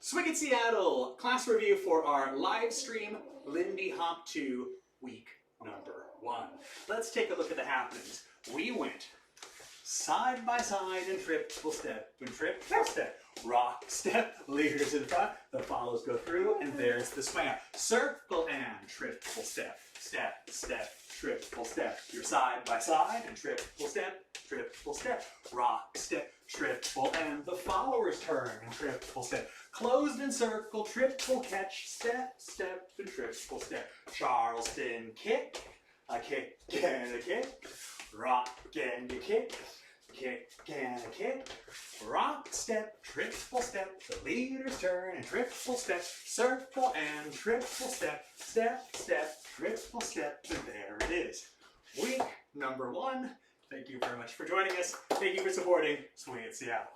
Swing at Seattle, class review for our live stream Lindy Hop 2 week number 1. Let's take a look at the happenings. We went side by side and triple step, rock step, leaders in front, the follows go through, and there's the swing out. Circle and triple step, step, step, triple step. You're side by side and triple step, rock step, triple, and the followers turn and triple step. Closed in circle, triple catch, step, step, and triple step. Charleston kick, a kick and a kick, rock and a kick and a kick, rock step, triple step, the leaders turn and triple step, circle and triple step, step, step, triple step, and there it is. Week number 1. Thank you very much for joining us. Thank you for supporting Swing at Seattle.